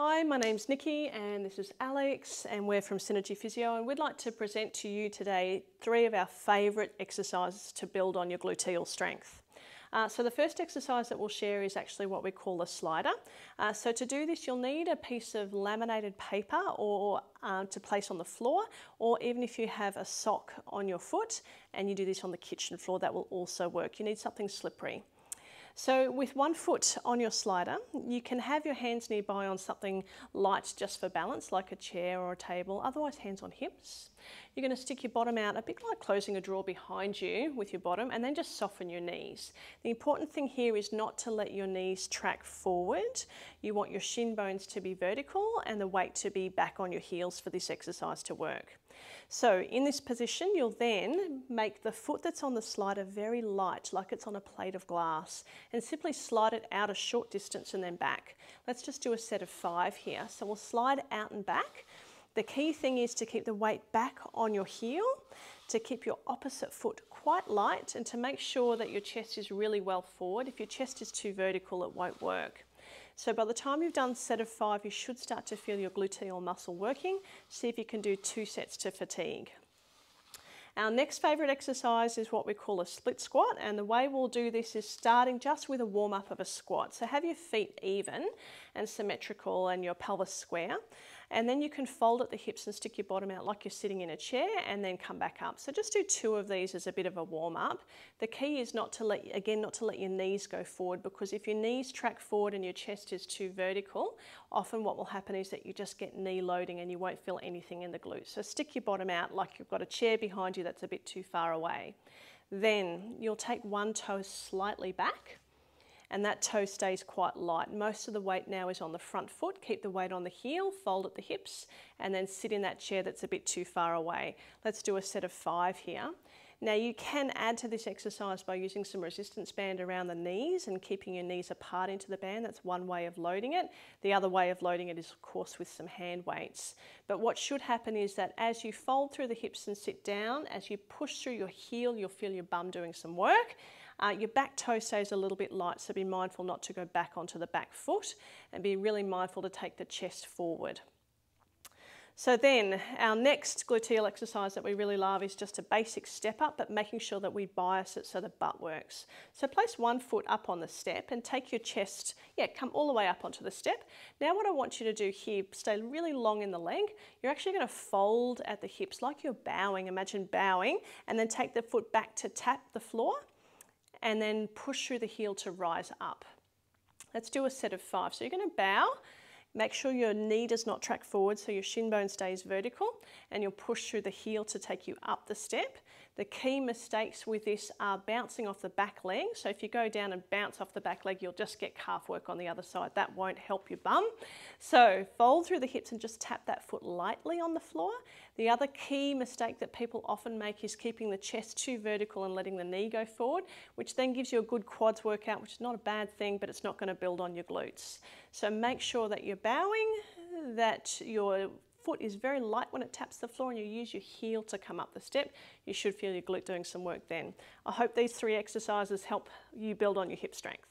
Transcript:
Hi, my name's Nikki and this is Alex and we're from Synergy Physio, and we'd like to present to you today 3 of our favourite exercises to build on your gluteal strength. So the first exercise that we'll share is actually what we call a slider. So to do this you'll need a piece of laminated paper or to place on the floor, or even if you have a sock on your foot and you do this on the kitchen floor, that will also work. You need something slippery. So with one foot on your slider, you can have your hands nearby on something light just for balance, like a chair or a table, otherwise hands on hips. You're going to stick your bottom out, a bit like closing a drawer behind you with your bottom, and then just soften your knees. The important thing here is not to let your knees track forward. You want your shin bones to be vertical and the weight to be back on your heels for this exercise to work. So in this position, you'll then make the foot that's on the slider very light, like it's on a plate of glass, and simply slide it out a short distance and then back. Let's just do a set of 5 here. So we'll slide out and back. The key thing is to keep the weight back on your heel, to keep your opposite foot quite light, and to make sure that your chest is really well forward. If your chest is too vertical, it won't work. So by the time you've done a set of 5, you should start to feel your gluteal muscle working. See if you can do 2 sets to fatigue. Our next favourite exercise is what we call a split squat, and the way we'll do this is starting just with a warm-up of a squat. So have your feet even and symmetrical and your pelvis square, and then you can fold at the hips and stick your bottom out like you're sitting in a chair and then come back up. So just do 2 of these as a bit of a warm-up. The key is not to let your knees go forward, because if your knees track forward and your chest is too vertical, often what will happen is that you just get knee loading and you won't feel anything in the glutes. So stick your bottom out like you've got a chair behind you that's a bit too far away. Then you'll take one toe slightly back, and that toe stays quite light. Most of the weight now is on the front foot. Keep the weight on the heel, fold at the hips, and then sit in that chair that's a bit too far away. Let's do a set of 5 here. Now you can add to this exercise by using some resistance band around the knees and keeping your knees apart into the band. That's one way of loading it. The other way of loading it is of course with some hand weights. But what should happen is that as you fold through the hips and sit down, as you push through your heel, you'll feel your bum doing some work. Your back toe stays a little bit light, so be mindful not to go back onto the back foot, and be really mindful to take the chest forward. So then our next gluteal exercise that we really love is just a basic step up, but making sure that we bias it so the butt works. So place one foot up on the step and take your chest, come all the way up onto the step. Now what I want you to do here, stay really long in the leg. You're actually going to fold at the hips like you're bowing, imagine bowing, and then take the foot back to tap the floor, and then push through the heel to rise up. Let's do a set of 5. So you're going to bow. Make sure your knee does not track forward so your shin bone stays vertical, and you'll push through the heel to take you up the step. The key mistakes with this are bouncing off the back leg. So if you go down and bounce off the back leg, you'll just get calf work on the other side. That won't help your bum. So fold through the hips and just tap that foot lightly on the floor. The other key mistake that people often make is keeping the chest too vertical and letting the knee go forward, which then gives you a good quads workout, which is not a bad thing, but it's not going to build on your glutes. So make sure that you're bowing, that your foot is very light when it taps the floor, and you use your heel to come up the step. You should feel your glute doing some work then. I hope these 3 exercises help you build on your hip strength.